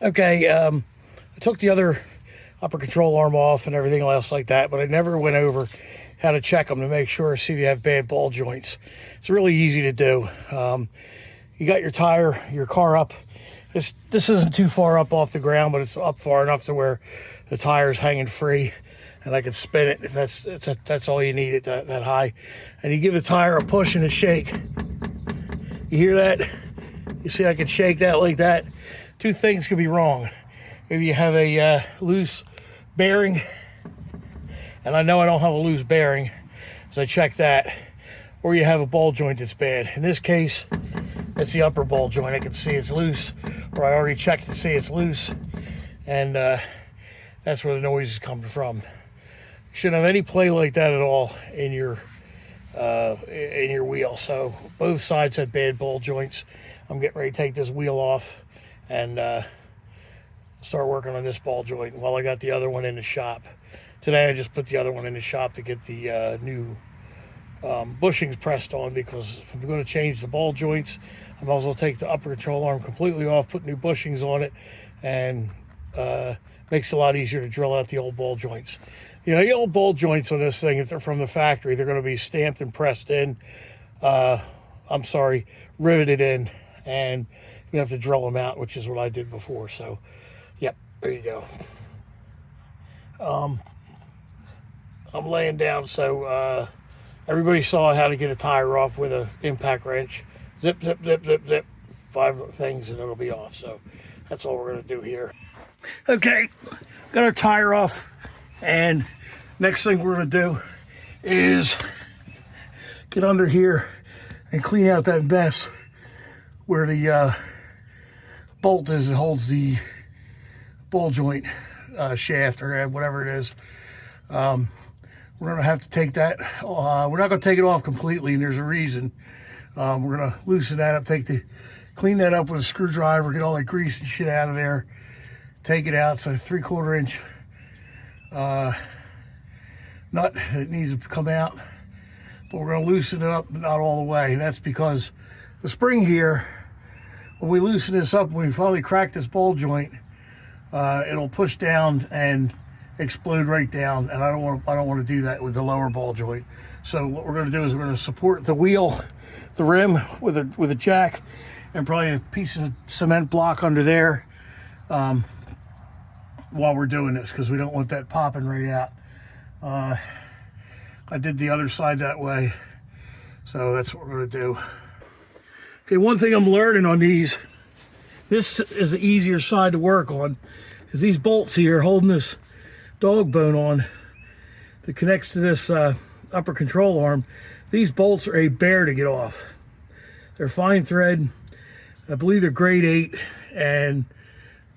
Okay, I took the other upper control arm off and everything else like that, but I never went over how to check them to make sure, see if you have bad ball joints. It's really easy to do. You got your tire, your car up. This isn't too far up off the ground, but it's up far enough to where the tire's hanging free, and I can spin it if that's all you need at that high. And you give the tire a push and a shake. You hear that? You see I can shake that like that? Two things can be wrong. If you have a loose bearing, and I know I don't have a loose bearing, so I check that, or you have a ball joint that's bad. In this case, it's the upper ball joint. I can see it's loose, or I already checked to see it's loose, and that's where the noise is coming from. You shouldn't have any play like that at all in your wheel. So both sides had bad ball joints. I'm getting ready to take this wheel off and start working on this ball joint while I got the other one in the shop. Today I just put the other one in the shop to get the new bushings pressed on, because if I'm going to change the ball joints, I might as well take the upper control arm completely off, put new bushings on it, and makes it a lot easier to drill out the old ball joints. You know, the old ball joints on this thing, if they're from the factory, they're going to be stamped and pressed in. Riveted in, and you have to drill them out, which is what I did before. So, yep, there you go. I'm laying down, so everybody saw how to get a tire off with an impact wrench. Zip, zip, zip, zip, zip. 5 things and it'll be off. So that's all we're going to do here. Okay, got our tire off, and next thing we're going to do is get under here and clean out that mess where the bolt is that holds the ball joint shaft or whatever it is. We're going to have to take that. We're not going to take it off completely, and there's a reason. We're going to loosen that up, clean that up with a screwdriver, get all that grease and shit out of there, take it out. So 3/4 inch nut that needs to come out, but we're going to loosen it up, but not all the way. And that's because the spring here, when we loosen this up, when we finally crack this ball joint, it'll push down and explode right down, and I don't want to do that with the lower ball joint. So what we're going to do is we're going to support the wheel, the rim, with a jack, and probably a piece of cement block under there while we're doing this, because we don't want that popping right out. I did the other side that way, so that's what we're going to do. Okay, one thing I'm learning on these, this is the easier side to work on, is these bolts here holding this dog bone on that connects to this upper control arm. These bolts are a bear to get off. They're fine thread. I believe they're grade 8, and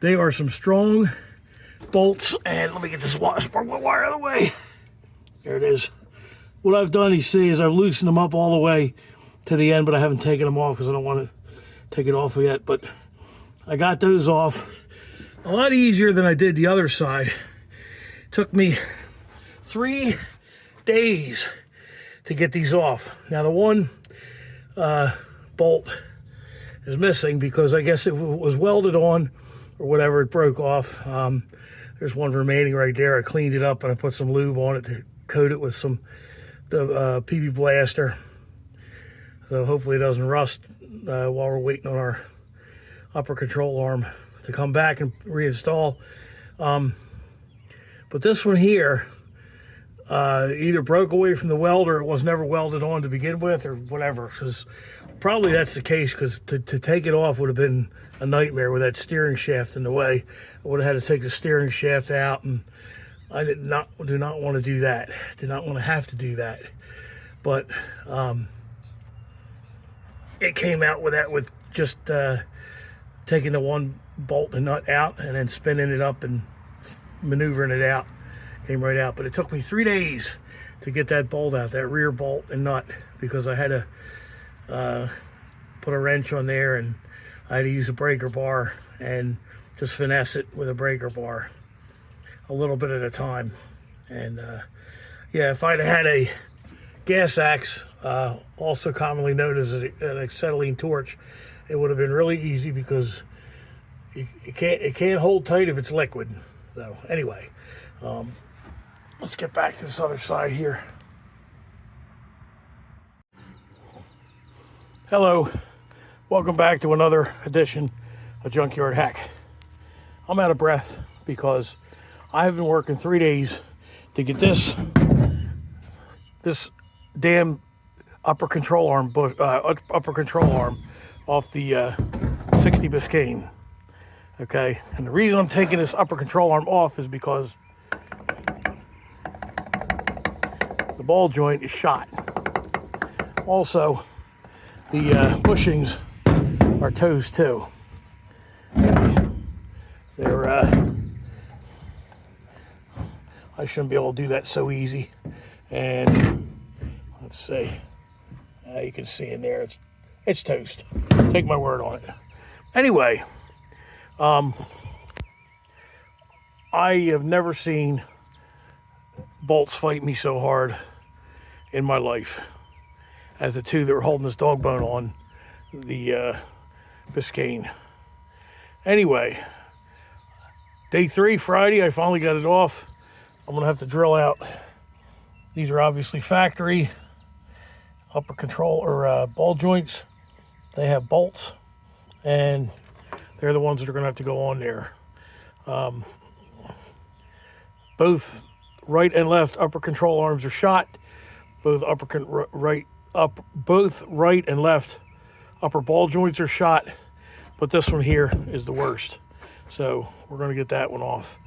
they are some strong bolts. And let me get this sparklet wire out of the way. There it is. What I've done, you see, is I've loosened them up all the way to the end, but I haven't taken them off because I don't want to take it off yet. But I got those off a lot easier than I did the other side. Took me 3 days to get these off. Now the one bolt is missing because I guess it was welded on or whatever, it broke off. There's one remaining right there. I cleaned it up and I put some lube on it to coat it with the PB Blaster. So hopefully it doesn't rust while we're waiting on our upper control arm to come back and reinstall. But this one here either broke away from the weld, or it was never welded on to begin with, or whatever. Because probably that's the case, because to take it off would have been a nightmare with that steering shaft in the way. I would have had to take the steering shaft out, and I do not want to do that. Did not want to have to do that. But it came out with that, with just taking the one bolt and nut out and then spinning it up and maneuvering it out. Came right out. But it took me 3 days to get that bolt out, that rear bolt and nut, because I had to put a wrench on there, and I had to use a breaker bar and just finesse it with a breaker bar a little bit at a time. And yeah, if I'd had a gas axe, also commonly known as an acetylene torch, it would have been really easy, because it can't hold tight if it's liquid. So anyway, let's get back to this other side here. Hello, welcome back to another edition of Junkyard Hack. I'm out of breath because I have been working 3 days to get this damn upper control arm off the 60 Biscayne. Okay, and the reason I'm taking this upper control arm off is because the ball joint is shot. Also, the bushings are toast too. They're I shouldn't be able to do that so easy. And let's see, you can see in there it's toast. Take my word on it. Anyway, I have never seen bolts fight me so hard in my life as the two that were holding this dog bone on the Biscayne. Anyway, day 3, Friday, I finally got it off. I'm gonna have to drill out. These are obviously factory upper control or ball joints. They have bolts, and they're the ones that are gonna have to go on there. Both right and left upper control arms are shot. Both right and left upper ball joints are shot, but this one here is the worst. So we're going to get that one off.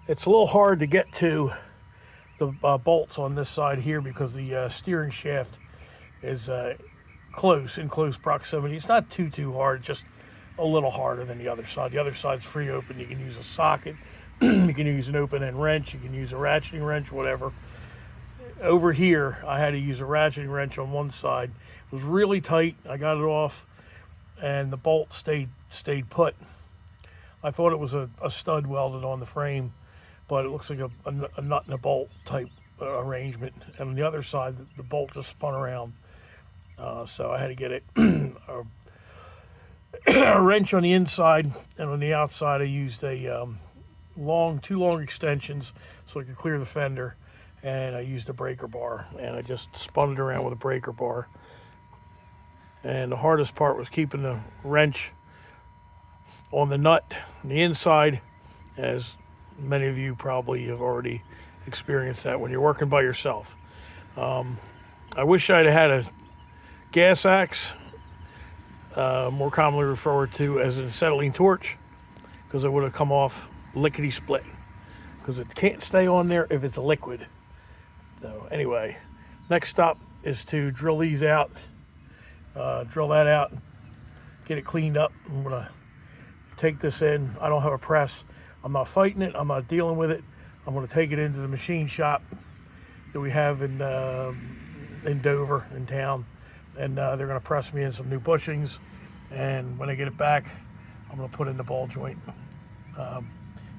It's a little hard to get to the bolts on this side here because the steering shaft is in close proximity. It's not too hard, just a little harder than the other side. The other side's free open. You can use a socket. You can use an open end wrench. You can use a ratcheting wrench, whatever. Over here, I had to use a ratcheting wrench on one side. It was really tight. I got it off, and the bolt stayed put. I thought it was a stud welded on the frame, but it looks like a nut and a bolt type arrangement. And on the other side, the bolt just spun around. So I had to get it a wrench on the inside, and on the outside, I used a two long extensions so I could clear the fender. And I used a breaker bar, and I just spun it around with a breaker bar. And the hardest part was keeping the wrench on the nut on the inside, as many of you probably have already experienced that when you're working by yourself. I wish I'd had a gas axe, more commonly referred to as an acetylene torch, because it would have come off lickety-split, because it can't stay on there if it's a liquid. So anyway, next stop is to drill these out, drill that out, get it cleaned up. I'm gonna take this in. I don't have a press. I'm not fighting it. I'm not dealing with it. I'm gonna take it into the machine shop that we have in Dover, in town, and they're gonna press me in some new bushings. And when I get it back, I'm gonna put in the ball joint.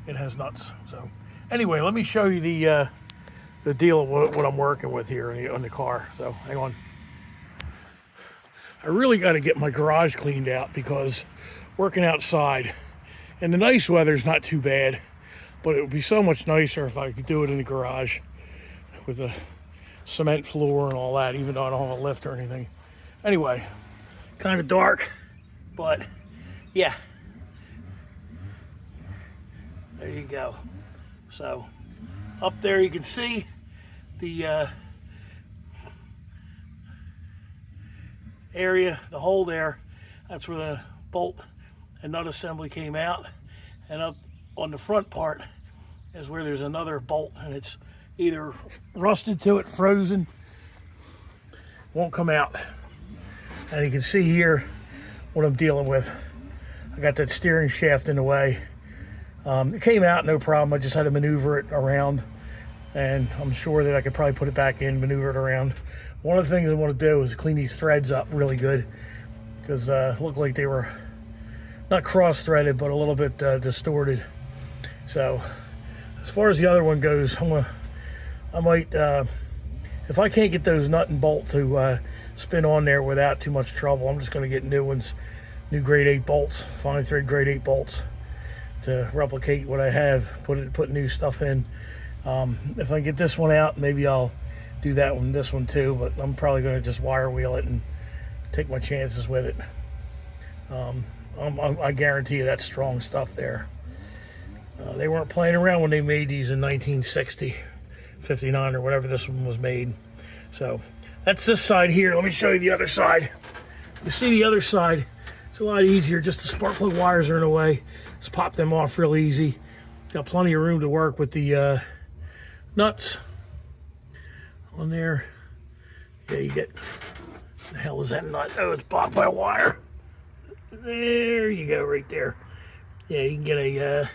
It has nuts. So anyway, let me show you the deal of what I'm working with here on the car. So hang on. I really got to get my garage cleaned out because working outside, and the nice weather's not too bad, but it would be so much nicer if I could do it in the garage with a cement floor and all that, even though I don't have a lift or anything. Anyway, kind of dark, but yeah, there you go. So up there you can see the area, the hole there. That's where the bolt and nut assembly came out, and up on the front part is where there's another bolt, and it's either rusted to it, frozen, won't come out. And you can see here what I'm dealing with. I got that steering shaft in the way. It came out no problem. I just had to maneuver it around, and I'm sure that I could probably put it back in, maneuver it around. One of the things I want to do is clean these threads up really good, because it looked like they were not cross-threaded, but a little bit distorted. So as far as the other one goes, I might, if I can't get those nut and bolt to spin on there without too much trouble, I'm just going to get new ones, new grade 8 bolts, fine thread grade 8 bolts, to replicate what I have, put new stuff in. If I get this one out, maybe I'll do this one too, but I'm probably going to just wire wheel it and take my chances with it. I guarantee you that's strong stuff there. They weren't playing around when they made these in 1960, 59, or whatever this one was made. So that's this side here. Let me show you the other side. You see the other side, it's a lot easier. Just the spark plug wires are in the way. Just pop them off real easy. Got plenty of room to work with the nuts on there. Yeah, you get, the hell is that nut? Oh, it's blocked by a wire. There you go, right there. Yeah, you can get a,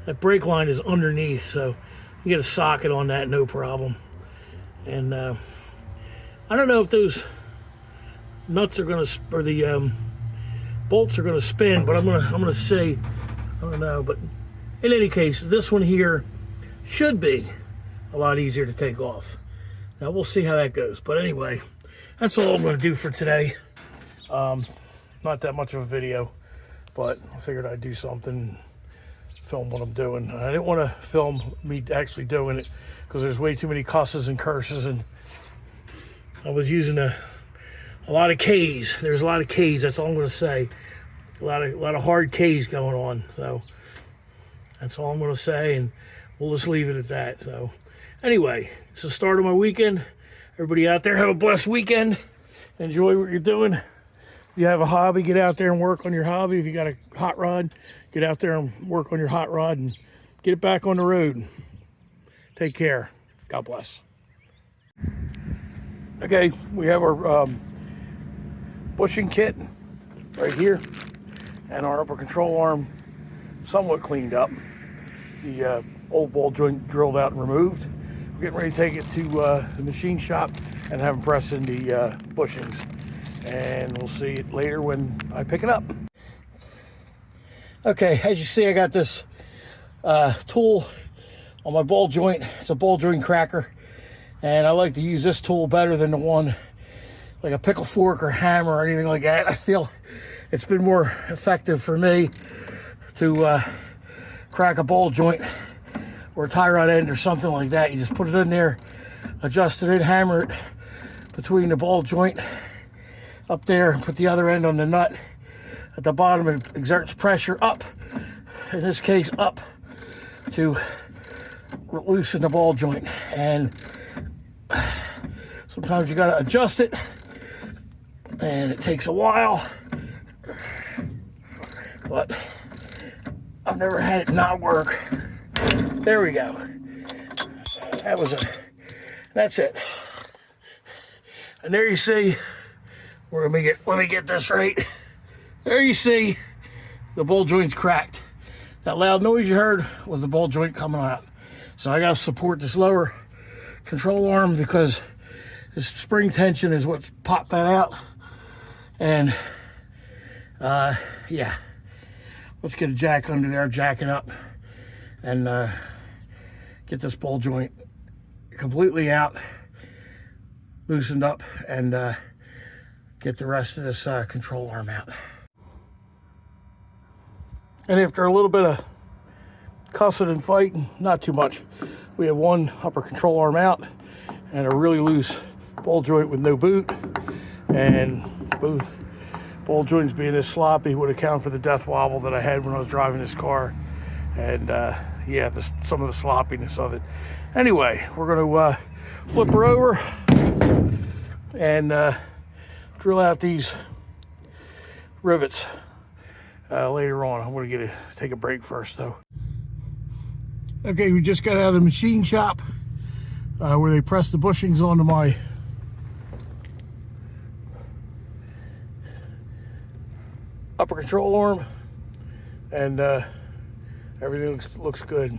that brake line is underneath, so you get a socket on that, no problem. And I don't know if those nuts are gonna, or the bolts are gonna spin, but I'm gonna say, I don't know, but in any case, this one here should be a lot easier to take off. Now we'll see how that goes. But anyway, that's all I'm gonna do for today. Not that much of a video, but I figured I'd do something, film what I'm doing. I didn't want to film me actually doing it because there's way too many cusses and curses, and I was using a lot of K's. There's a lot of K's, that's all I'm going to say. A lot of hard K's going on. So that's all I'm going to say, and we'll just leave it at that. So anyway, it's the start of my weekend. Everybody out there, have a blessed weekend. Enjoy what you're doing. If you have a hobby, get out there and work on your hobby. If you got a hot rod, get out there and work on your hot rod and get it back on the road. Take care. God bless. Okay, we have our bushing kit right here and our upper control arm somewhat cleaned up. The old ball joint drilled out and removed. We're getting ready to take it to the machine shop and have them press in the bushings. And we'll see it later when I pick it up. Okay, as you see, I got this tool on my ball joint. It's a ball joint cracker, and I like to use this tool better than the one like a pickle fork or hammer or anything like that. I feel it's been more effective for me to crack a ball joint or a tie rod end or something like that. You just put it in there, adjust it in, hammer it between the ball joint up there, put the other end on the nut. At the bottom, it exerts pressure up, in this case up, to loosen the ball joint. And sometimes you gotta adjust it, and it takes a while, but I've never had it not work. There we go. That's it. And there you see, let me get this right. There you see, the ball joint's cracked. That loud noise you heard was the ball joint coming out. So I gotta support this lower control arm because this spring tension is what's popped that out. And yeah, let's get a jack under there, jack it up, and get this ball joint completely out, loosened up, and get the rest of this control arm out. And after a little bit of cussing and fighting, not too much, we have one upper control arm out and a really loose ball joint with no boot. And both ball joints being this sloppy would account for the death wobble that I had when I was driving this car. And yeah, some of the sloppiness of it. Anyway, we're going to flip her over and drill out these rivets later on. I'm going to take a break first though. Okay, we just got out of the machine shop where they press the bushings onto my upper control arm, and everything looks good.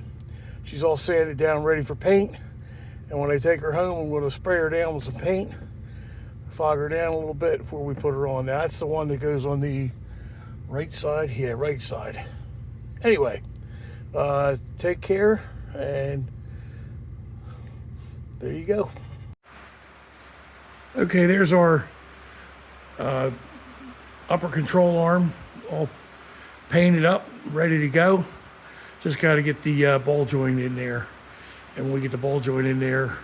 She's all sanded down, ready for paint. And when I take her home, I'm going to spray her down with some paint, fog her down a little bit before we put her on. Now, that's the one that goes on the right side. Yeah, right side. Anyway, take care, and there you go. Okay, there's our upper control arm all painted up, ready to go. Just got to get the ball joint in there. And when we get the ball joint in there,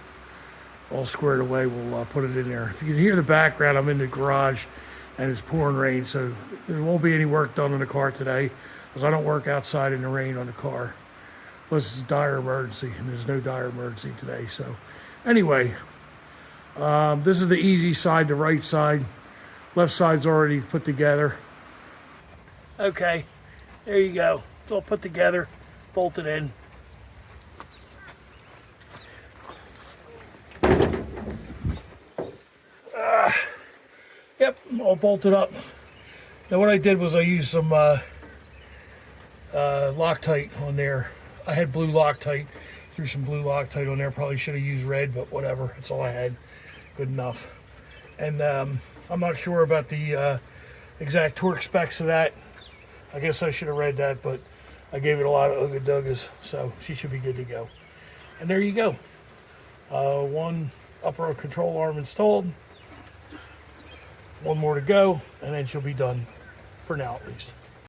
all squared away, we'll put it in there. If you can hear the background, I'm in the garage and it's pouring rain, so there won't be any work done on the car today because I don't work outside in the rain on the car. Unless it's a dire emergency, and there's no dire emergency today. So anyway, this is the easy side, the right side. Left side's already put together. Okay, there you go. It's all put together, bolted in. Yep, all bolted up. Now what I did was I used some Loctite on there. I had blue Loctite, threw some blue Loctite on there. Probably should have used red, but whatever. That's all I had. Good enough. And I'm not sure about the exact torque specs of that. I guess I should have read that, but I gave it a lot of ugga-duggas, so she should be good to go. And there you go. One upper control arm installed. One more to go, and then she'll be done for now at least.